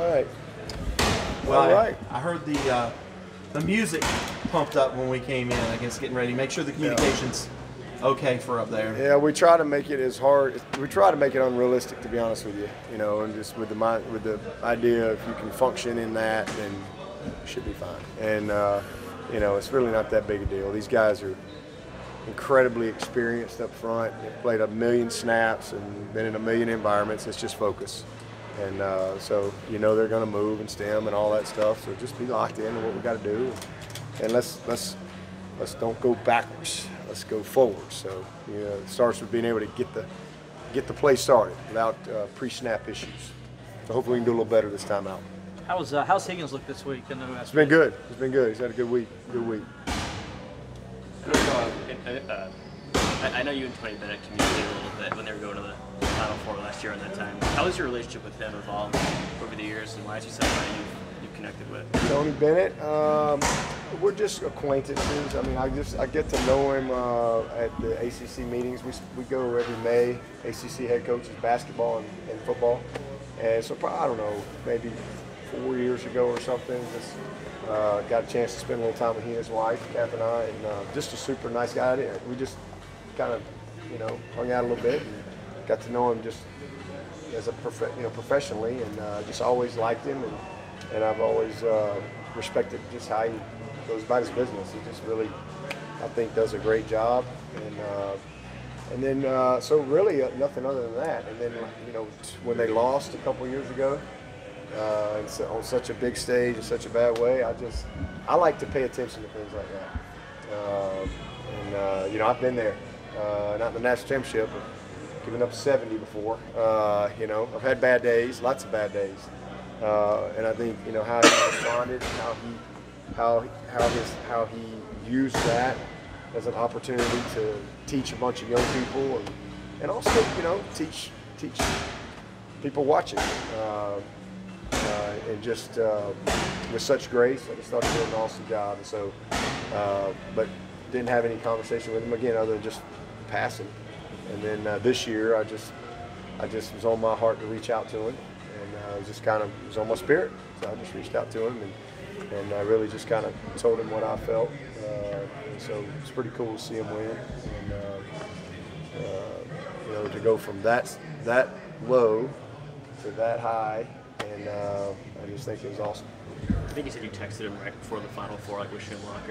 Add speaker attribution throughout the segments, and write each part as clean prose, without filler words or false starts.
Speaker 1: right.
Speaker 2: Well,
Speaker 1: All right.
Speaker 2: I heard the music pumped up when we came in. I guess getting ready. Make sure the communication's okay for up there.
Speaker 1: Yeah, we try to make it as hard. We try to make it unrealistic, to be honest with you. You know, and just with the idea if you can function in that, then you should be fine. And you know, it's really not that big a deal. These guys are incredibly experienced up front. They've played 1 million snaps and been in 1 million environments. It's just focus. And so you know they're going to move and stem and all that stuff. So just be locked in on what we got to do, and let's don't go backwards. Let's go forward. So you know, it starts with being able to get the play started without pre-snap issues. So hopefully we can do a little better this time out.
Speaker 3: How's Higgins look this week?
Speaker 1: It's been good. It's been good. He's had a good week. Good week.
Speaker 4: I know you and Tony Bennett communicated a little bit when they were going to the Final Four last year on that time. How has your relationship with him evolved over the years, and why is he somebody you've connected with?
Speaker 1: Tony Bennett, we're just acquaintances. I mean, I get to know him at the ACC meetings. We go every May. ACC head coaches basketball and football, and so probably, I don't know, maybe 4 years ago or something. Just got a chance to spend a little time with he and his wife, Kath and I, and just a super nice guy. We just kind of, you know, hung out a little bit and got to know him just as a professionally, and just always liked him, and I've always respected just how he goes about his business. He just really, I think, does a great job, and then so really nothing other than that. And then, you know, when they lost a couple years ago, and so on such a big stage in such a bad way, I like to pay attention to things like that. And you know, I've been there, not in the national championship, but giving up 70 before. You know, I've had bad days, lots of bad days, and I think, you know, how he responded, how he used that as an opportunity to teach a bunch of young people, and also, you know, teach people watching. And just with such grace, I just thought he did an awesome job. And so, but didn't have any conversation with him again other than just passing. And then this year, I just was on my heart to reach out to him, and it was just kind of was on my spirit. So I just reached out to him, and I really just kind of told him what I felt. And so it's pretty cool to see him win, and you know, to go from that low to that high. And I just think it was awesome.
Speaker 4: I think you said you texted him right before the Final Four, like wishing him luck.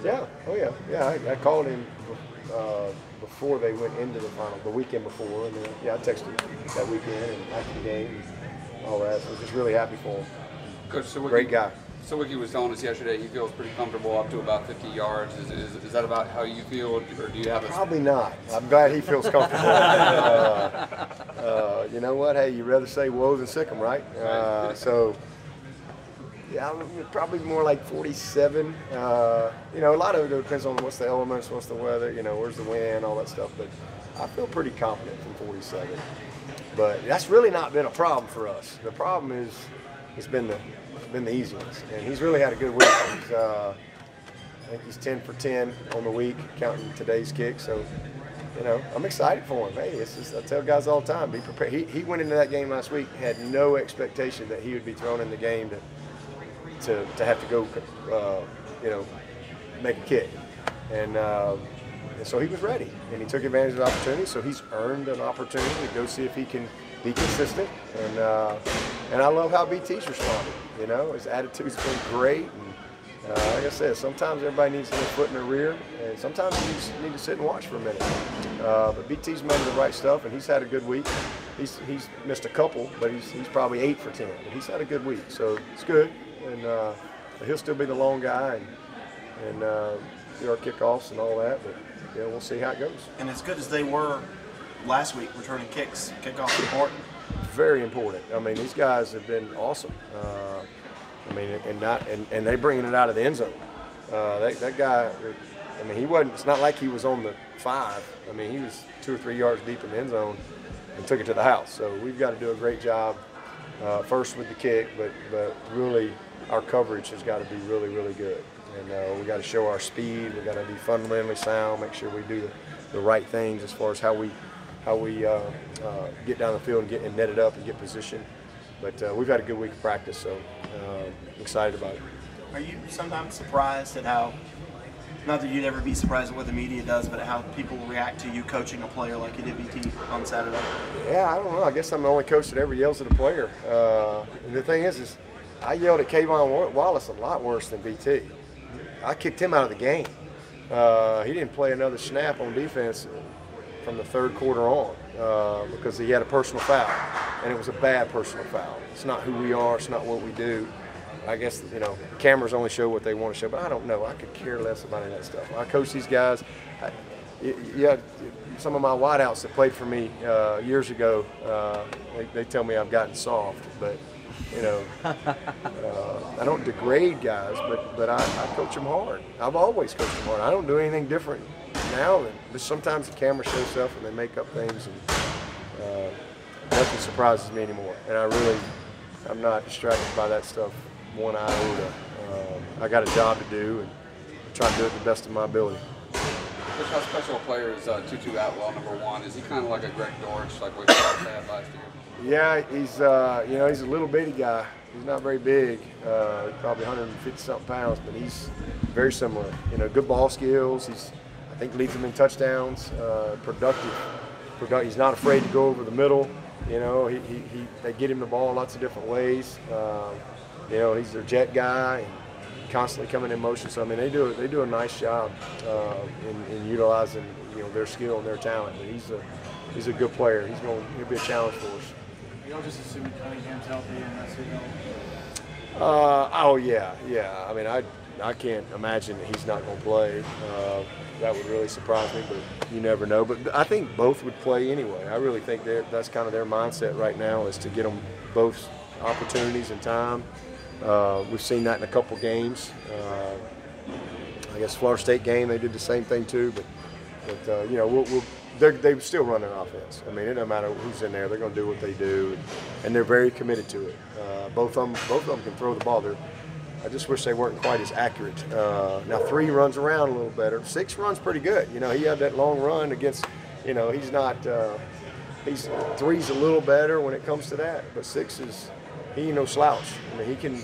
Speaker 1: Yeah. Oh yeah. Yeah. I called him before they went into the final, the weekend before, and then, yeah, I texted him that weekend and after the game and all that. So I was just really happy for him.
Speaker 5: Coach, so
Speaker 1: great guy.
Speaker 5: So what he was telling us yesterday, he feels pretty comfortable up to about 50 yards. Is that about how you feel, or do you have a...
Speaker 1: Probably not. I'm glad he feels comfortable. You know what? Hey, you'd rather say woe than sick 'em, right? So, yeah, probably more like 47. You know, a lot of it depends on what's the elements, what's the weather, you know, where's the wind, all that stuff. But I feel pretty confident from 47. But that's really not been a problem for us. The problem is it's been the easy ones, and he's really had a good week. I think he's 10 for 10 on the week, counting today's kick. So, you know, I'm excited for him. Hey, it's just, I tell guys all the time, be prepared. He went into that game last week, had no expectation that he would be thrown in the game to have to go, you know, make a kick, and so he was ready, and he took advantage of the opportunity. So he's earned an opportunity to go see if he can be consistent, and I love how BT's responded. You know, his attitude's been great, and like I said, sometimes everybody needs a little foot in their rear, and sometimes you just need to sit and watch for a minute. But BT's made the right stuff, and he's had a good week. He's missed a couple, but he's probably 8 for 10. But he's had a good week, so it's good, and he'll still be the long guy, and do our kickoffs and all that. But yeah, we'll see how it goes.
Speaker 2: And as good as they were last week, returning kicks, kickoffs important.
Speaker 1: Very important. I mean, these guys have been awesome. I mean, and they bringing it out of the end zone. That guy, I mean, he wasn't. It's not like he was on the 5. I mean, he was 2 or 3 yards deep in the end zone and took it to the house. So we've got to do a great job first with the kick, but really our coverage has got to be really, really good. And we got to show our speed. We got to be fundamentally sound. Make sure we do the right things as far as how we get down the field and net it up and get position. But we've had a good week of practice, so I'm excited about it.
Speaker 2: Are you sometimes surprised at how, not that you'd ever be surprised at what the media does, but at how people react to you coaching a player like you did BT on Saturday?
Speaker 1: Yeah, I don't know. I guess I'm the only coach that ever yells at a player. And the thing is I yelled at Kayvon Wallace a lot worse than BT. I kicked him out of the game. He didn't play another snap on defense from the third quarter on because he had a personal foul, and it was a bad personal foul. It's not who we are. It's not what we do. I guess, cameras only show what they want to show, but I don't know. I could care less about any of that stuff. I coach these guys. Some of my wideouts that played for me years ago, they tell me I've gotten soft, but I don't degrade guys, but I coach them hard. I've always coached them hard. I don't do anything different now, but sometimes the camera shows stuff and they make up things, and nothing surprises me anymore. And I'm not distracted by that stuff one iota. I got a job to do, and I try to do it the best of my ability.
Speaker 5: Coach, how special a player is Tutu Atwell, #1? Is he kind of like a Greg Dortch, like what you had last year?
Speaker 1: Yeah, he's he's a little bitty guy. He's not very big, probably 150-something pounds, but he's very similar. Good ball skills. I think leads them in touchdowns. Productive. He's not afraid to go over the middle. They get him the ball lots of different ways. He's their jet guy, and constantly coming in motion. So I mean, they do a nice job in utilizing their skill and their talent. But he's a good player. He'll be a challenge for us.
Speaker 3: Y'all just assume Cunningham's healthy and that's it.
Speaker 1: Oh yeah. I mean, I can't imagine that he's not going to play. That would really surprise me, but you never know. But I think both would play anyway. I really think that's kind of their mindset right now, is to get them both opportunities and time. We've seen that in a couple games. I guess Florida State game they did the same thing too. But they still run their offense. I mean, it doesn't matter who's in there; they're going to do what they do, and they're very committed to it. Both of them can throw the ball. I just wish they weren't quite as accurate. Now 3 runs around a little better. 6 runs pretty good. He had that long run against. He's not. 3's a little better when it comes to that, but 6 he ain't no slouch. I mean,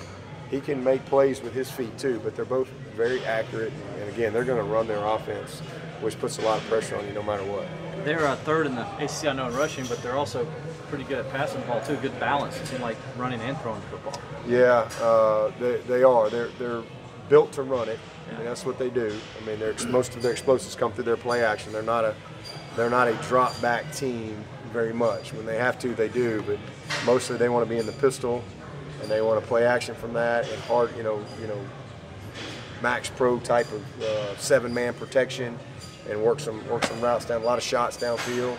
Speaker 1: he can make plays with his feet too. But they're both very accurate, and again, they're going to run their offense, which puts a lot of pressure on you no matter what.
Speaker 3: They're third in the ACC, I know, in rushing, but they're also pretty good at passing the ball too. Good balance. It seems like running and throwing the football.
Speaker 1: Yeah, they are. They're built to run it, and that's what they do. I mean, most of their explosives come through their play action. They're not a drop back team very much. When they have to, they do, but mostly they want to be in the pistol, and they want to play action from that and hard, max pro type of 7-man protection, and work some routes down, a lot of shots downfield.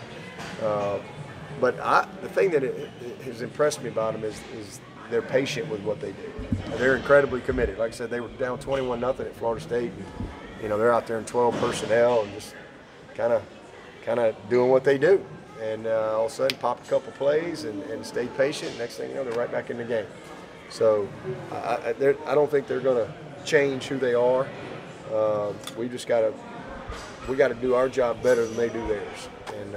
Speaker 1: But the thing that has impressed me about them is they're patient with what they do. They're incredibly committed. Like I said, they were down 21-0 at Florida State, and they're out there in 12 personnel and just kind of doing what they do. And all of a sudden, pop a couple plays and stay patient. Next thing you know, they're right back in the game. So I don't think they're going to change who they are. We got to do our job better than they do theirs, and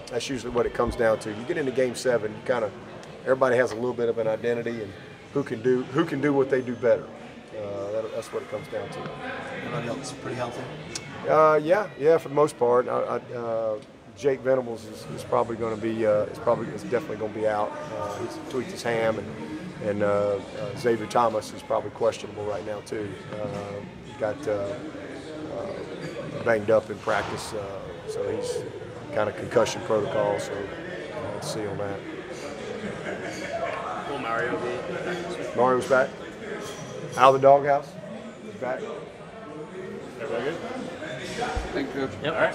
Speaker 1: that's usually what it comes down to. You get into Game 7, everybody has a little bit of an identity, and who can do what they do better. That's what it comes down to.
Speaker 2: Everybody else pretty healthy?
Speaker 1: Yeah, for the most part. Jake Venables is probably going to be is definitely going to be out. He's tweaked his ham, and Xavier Thomas is probably questionable right now too. Got banged up in practice, so he's kind of concussion protocol. So let's see on that.
Speaker 4: Will Mario be?
Speaker 1: Mario's back. Out of the doghouse. He's back.
Speaker 4: Everybody good?
Speaker 5: Thank you.
Speaker 3: Yep.
Speaker 4: All right.